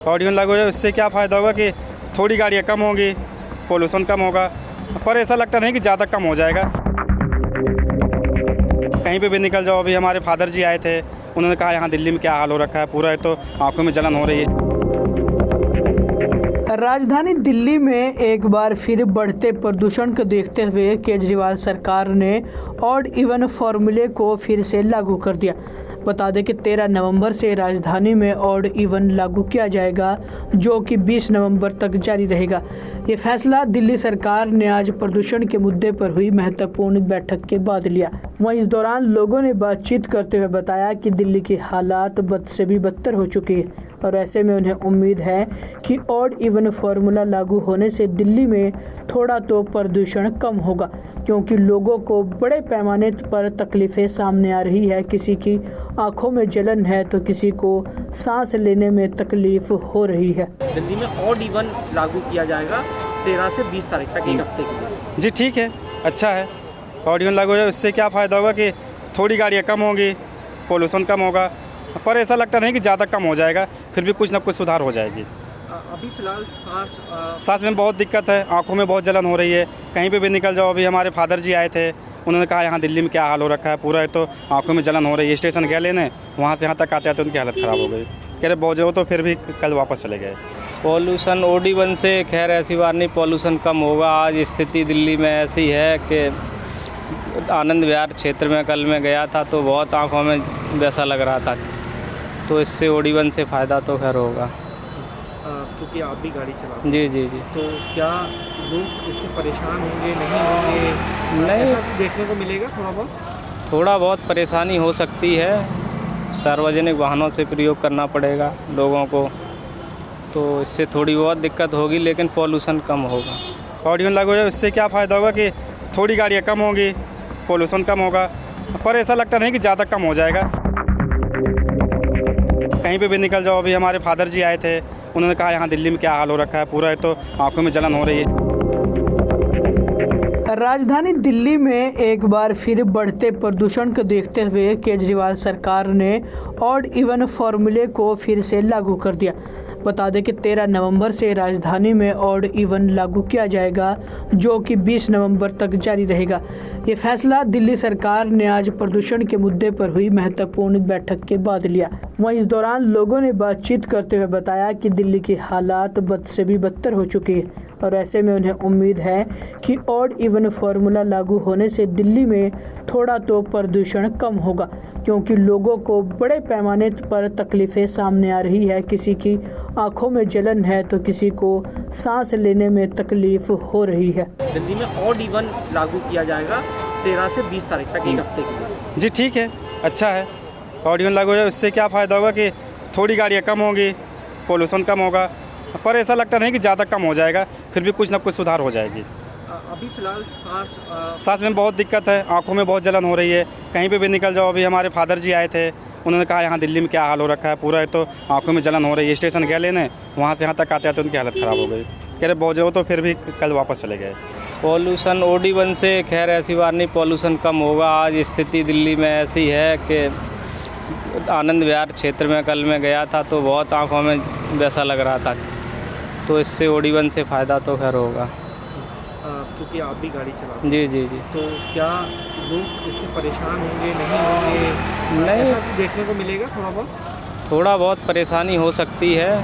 Audio लागू है, उससे क्या फ़ायदा होगा कि थोड़ी गाड़ियाँ कम होंगी, पोल्यूशन कम होगा, पर ऐसा लगता नहीं कि ज़्यादा कम हो जाएगा। कहीं पे भी निकल जाओ, अभी हमारे फादर जी आए थे, उन्होंने कहा यहाँ दिल्ली में क्या हाल हो रखा है, पूरा है तो आंखों में जलन हो रही है। राजधानी दिल्ली में एक बार फिर बढ़ते प्रदूषण को देखते हुए केजरीवाल सरकार ने ऑड इवन फॉर्मूले को फिर से लागू कर दिया। बता दें कि 13 नवंबर से राजधानी में ऑड इवन लागू किया जाएगा, जो कि 20 नवंबर तक जारी रहेगा। ये फैसला दिल्ली सरकार ने आज प्रदूषण के मुद्दे पर हुई महत्वपूर्ण बैठक के बाद लिया। वहीं इस दौरान लोगों ने बातचीत करते हुए बताया कि दिल्ली की हालात बद से भी बदतर हो चुकी है और ऐसे में उन्हें उम्मीद है कि ऑड इवन फार्मूला लागू होने से दिल्ली में थोड़ा तो प्रदूषण कम होगा, क्योंकि लोगों को बड़े पैमाने पर तकलीफें सामने आ रही है। किसी की आंखों में जलन है तो किसी को सांस लेने में तकलीफ हो रही है। दिल्ली में ऑड इवन लागू किया जाएगा 13 से 20 तारीख तक, एक हफ्ते के लिए। जी ठीक है, अच्छा है। ऑड इवन लागू है, उससे क्या फ़ायदा होगा कि थोड़ी गाड़ियाँ कम होंगी, पोल्यूशन कम होगा, पर ऐसा लगता नहीं कि ज़्यादा कम हो जाएगा, फिर भी कुछ ना कुछ सुधार हो जाएगी। अभी फिलहाल सांस में बहुत दिक्कत है, आंखों में बहुत जलन हो रही है। कहीं पे भी निकल जाओ, अभी हमारे फादर जी आए थे, उन्होंने कहा यहाँ दिल्ली में क्या हाल हो रखा है, पूरा है तो आंखों में जलन हो रही है। स्टेशन गए लेने, वहाँ से यहाँ तक आते आते उनकी हालत ख़राब हो गई। कह रहे बहुत जरूर, तो फिर भी कल वापस चले गए। पॉल्यूशन ऑड इवन से खैर ऐसी बात नहीं, पॉल्यूशन कम होगा। आज स्थिति दिल्ली में ऐसी है कि आनंद विहार क्षेत्र में कल मैं गया था तो बहुत आंखों में वैसा लग रहा था, तो इससे ऑड इवन से फ़ायदा तो खैर होगा। क्योंकि आप भी गाड़ी चलाते हैं। जी जी जी। तो क्या लोग इससे परेशान होंगे, नहीं होंगे? नहीं, ऐसा कुछ देखने को मिलेगा थोड़ा बहुत? थोड़ा बहुत परेशानी हो सकती है। सार्वजनिक वाहनों से प्रयोग करना पड़ेगा लोगों को, तो इससे थोड़ी बहुत दिक्कत होगी, लेकिन पॉल्यूशन कम होगा। ऑड इवन लागू है, उससे क्या फ़ायदा होगा कि थोड़ी गाड़ियाँ कम होंगी, पोल्यूशन कम होगा, पर ऐसा लगता नहीं कि ज़्यादा कम हो जाएगा। कहीं पे भी निकल जाओ, अभी हमारे फादर जी आए थे, उन्होंने कहा यहाँ दिल्ली में क्या हाल हो रखा है, पूरा है तो आंखों में जलन हो रही है। राजधानी दिल्ली में एक बार फिर बढ़ते प्रदूषण को देखते हुए केजरीवाल सरकार ने ऑड इवन फॉर्मूले को फिर से लागू कर दिया। बता दें कि 13 नवंबर से राजधानी में ऑड इवन लागू किया जाएगा, जो कि 20 नवंबर तक जारी रहेगा। ये फैसला दिल्ली सरकार ने आज प्रदूषण के मुद्दे पर हुई महत्वपूर्ण बैठक के बाद लिया। वहीं इस दौरान लोगों ने बातचीत करते हुए बताया कि दिल्ली की हालात बद से भी बदतर हो चुकी है और ऐसे में उन्हें उम्मीद है कि ऑड इवन फार्मूला लागू होने से दिल्ली में थोड़ा तो प्रदूषण कम होगा, क्योंकि लोगों को बड़े पैमाने पर तकलीफें सामने आ रही है। किसी की आंखों में जलन है तो किसी को सांस लेने में तकलीफ हो रही है। दिल्ली में ऑड इवन लागू किया जाएगा 13 से 20 तारीख तक, एक हफ्ते के लिए। जी ठीक है, अच्छा है। ऑड इवन लागू है, उससे क्या फ़ायदा होगा कि थोड़ी गाड़ियाँ कम होंगी, पोल्यूशन कम होगा, पर ऐसा लगता नहीं कि ज़्यादा कम हो जाएगा, फिर भी कुछ ना कुछ सुधार हो जाएगी। अभी फिलहाल सांस में बहुत दिक्कत है, आंखों में बहुत जलन हो रही है। कहीं पे भी निकल जाओ, अभी हमारे फादर जी आए थे, उन्होंने कहा यहाँ दिल्ली में क्या हाल हो रखा है, पूरा है तो आंखों में जलन हो रही है। स्टेशन गए लेने, वहाँ से यहाँ तक आते आते उनकी हालत ख़राब हो गई। कह रहे बहुत जरूर, तो फिर भी कल वापस चले गए। पॉल्यूशन ऑड इवन से खैर ऐसी बात नहीं, पॉल्यूशन कम होगा। आज स्थिति दिल्ली में ऐसी है कि आनंद विहार क्षेत्र में कल मैं गया था तो बहुत आंखों में वैसा लग रहा था, तो इससे ऑड इवन से फ़ायदा तो खैर होगा। क्योंकि आप भी गाड़ी चलाते हैं। जी जी जी। तो क्या लोग इससे परेशान होंगे, नहीं होंगे? नहीं, ऐसा कुछ देखने को मिलेगा थोड़ा बहुत? थोड़ा बहुत परेशानी हो सकती है।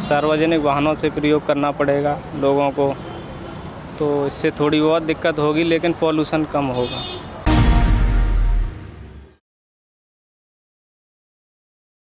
सार्वजनिक वाहनों से प्रयोग करना पड़ेगा लोगों को, तो इससे थोड़ी बहुत दिक्कत होगी, लेकिन पॉल्यूशन कम होगा।